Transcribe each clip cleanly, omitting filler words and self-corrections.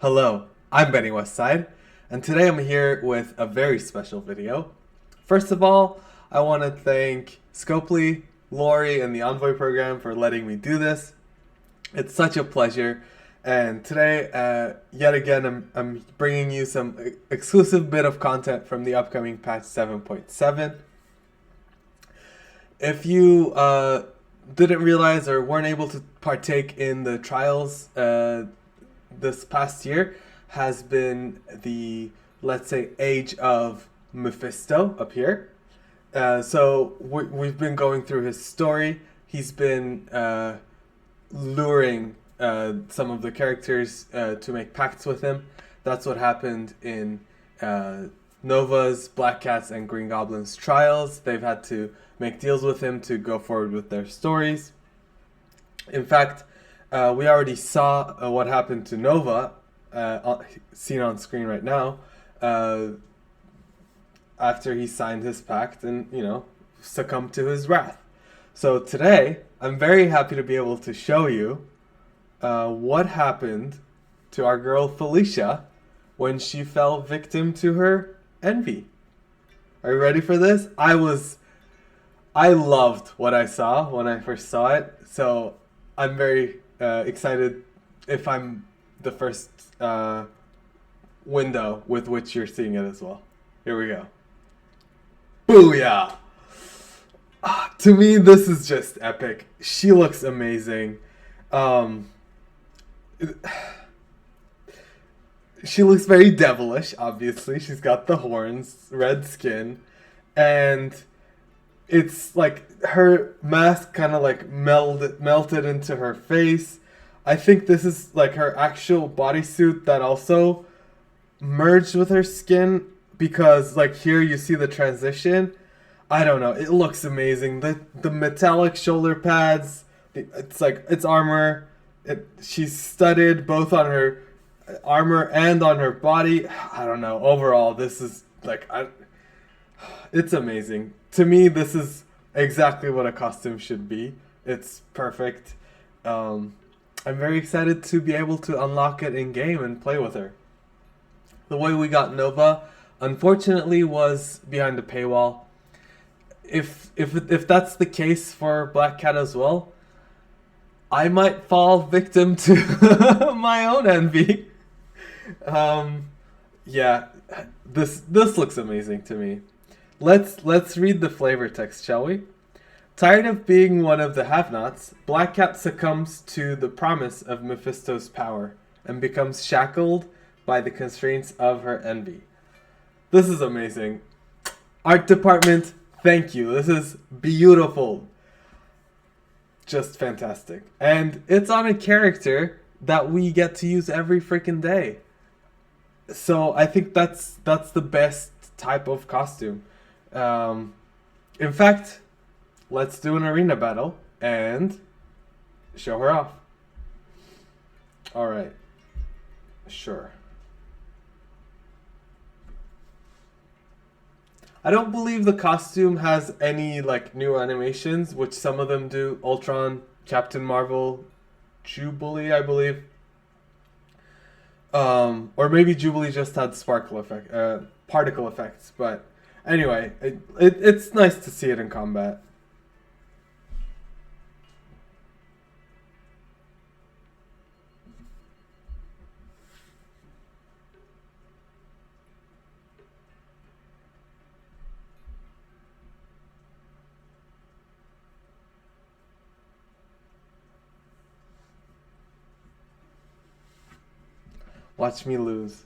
Hello, I'm Benny Westside, and today I'm here with a very special video. First of all, I want to thank Scopely, Lori, and the Envoy program for letting me do this. It's such a pleasure, and today, yet again, I'm bringing you some exclusive bit of content from the upcoming patch 7.7. If you didn't realize or weren't able to partake in the trials this past year, has been the, let's say, age of Mephisto up here. We've been going through his story. He's been luring some of the characters to make pacts with him. That's what happened in Nova's, Black Cat's, and Green Goblin's trials. They've had to make deals with him to go forward with their stories. In fact, we already saw what happened to Nova, seen on screen right now, after he signed his pact and, succumbed to his wrath. So today, I'm very happy to be able to show you what happened to our girl Felicia when she fell victim to her envy. Are you ready for this? I loved what I saw when I first saw it, so I'm very excited if I'm the first window with which you're seeing it as well. Here we go. Booyah! To me, this is just epic. She looks amazing. Um, she looks very devilish, obviously. She's got the horns, red skin, and it's like her mask kind of like melted into her face. I think this is like her actual bodysuit that also merged with her skin because like here you see the transition. I don't know. It looks amazing. The metallic shoulder pads. It's like it's armor. She's studded both on her armor and on her body. I don't know. Overall, this is like it's amazing. To me, this is exactly what a costume should be. It's perfect. I'm very excited to be able to unlock it in game and play with her. The way we got Nova, unfortunately, was behind a paywall. If that's the case for Black Cat as well, I might fall victim to my own envy. Um, yeah, this looks amazing to me. Let's read the flavor text, shall we? Tired of being one of the have-nots, Black Cat succumbs to the promise of Mephisto's power and becomes shackled by the constraints of her envy. This is amazing. Art department, thank you. This is beautiful. Just fantastic. And it's on a character that we get to use every freaking day. So I think that's the best type of costume. In fact, let's do an arena battle and show her off. Alright. Sure. I don't believe the costume has any like new animations, which some of them do. Ultron, Captain Marvel, Jubilee, I believe. Or maybe Jubilee just had particle effects. But anyway, it's nice to see it in combat. Watch me lose.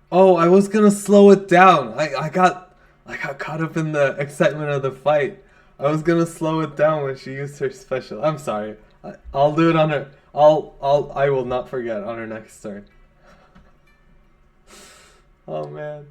Oh, I was gonna slow it down. I got caught up in the excitement of the fight. I was gonna slow it down when she used her special. I'm sorry. I'll do it on her. I will not forget on her next turn. Oh man.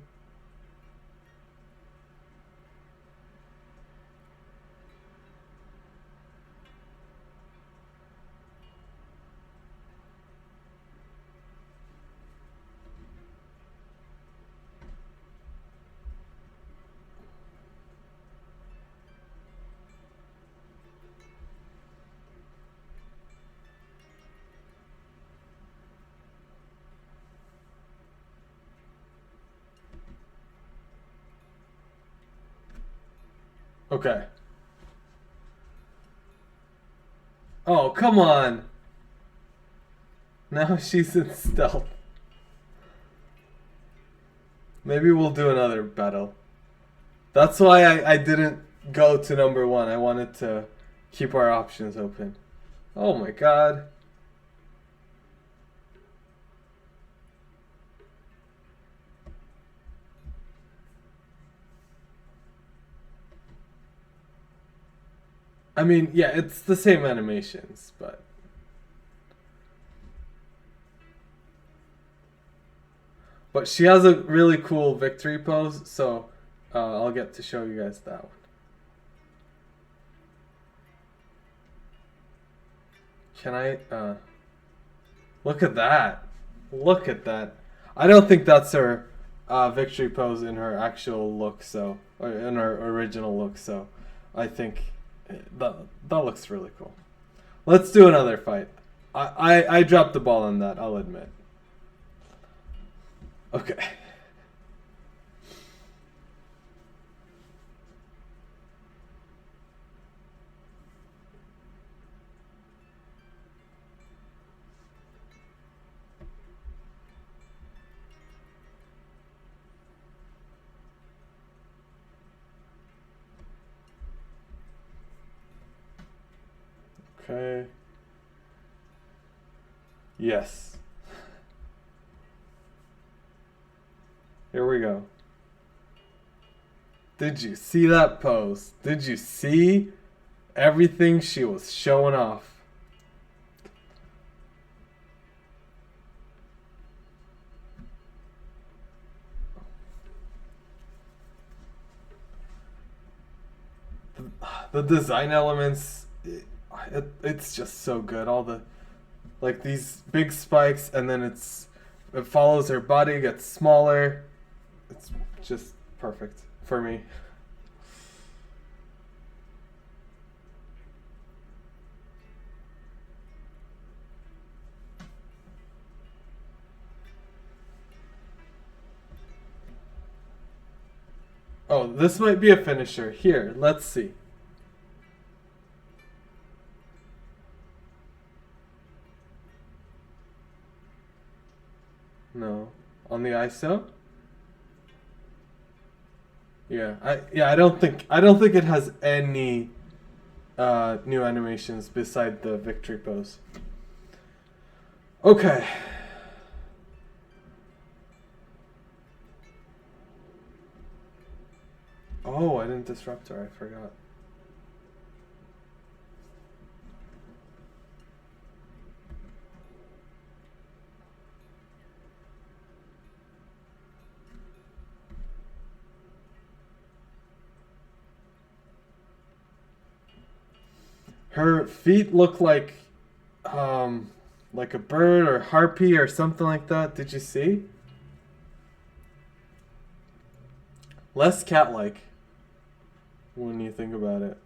Okay. Oh, come on. Now she's in stealth. Maybe we'll do another battle. That's why I didn't go to number one. I wanted to keep our options open. Oh my god. I mean, yeah, it's the same animations, but... But she has a really cool victory pose, so I'll get to show you guys that one. Can I... look at that. Look at that. I don't think that's her victory pose in her actual look, so... Or in her original look, so... I think that looks really cool. Let's do another fight. I dropped the ball on that, I'll admit. Okay. Okay. Yes. Here we go. Did you see that pose? Did you see everything she was showing off? The design elements, it's just so good. All the, like these big spikes, and then it follows her body, gets smaller. It's just perfect for me. Oh, this might be a finisher. Here, let's see. No. On the ISO? Yeah, I don't think it has any new animations beside the victory pose. Okay. Oh, I didn't disrupt her. I forgot. Her feet look like a bird or harpy or something like that. Did you see? Less cat-like when you think about it.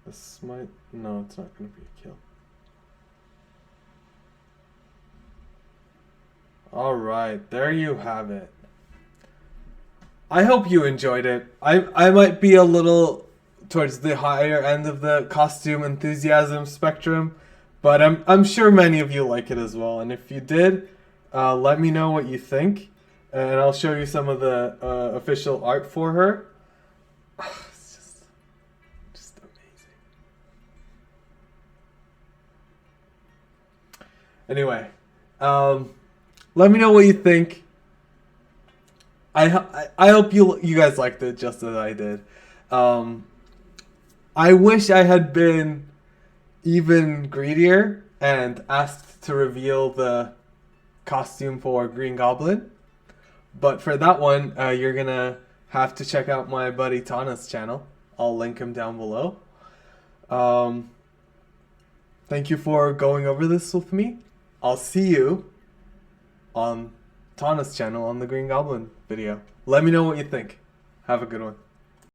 This might... No, it's not going to be a kill. Alright, there you have it. I hope you enjoyed it. I might be a little towards the higher end of the costume enthusiasm spectrum, but I'm sure many of you like it as well. And if you did, let me know what you think, and I'll show you some of the official art for her. It's just amazing. Anyway, let me know what you think. I hope you guys liked it just as I did. I wish I had been even greedier and asked to reveal the costume for Green Goblin. But for that one, you're going to have to check out my buddy Tauna's channel. I'll link him down below. Thank you for going over this with me. I'll see you on Tauna's channel on the Green Goblin video. Let me know what you think. Have a good one.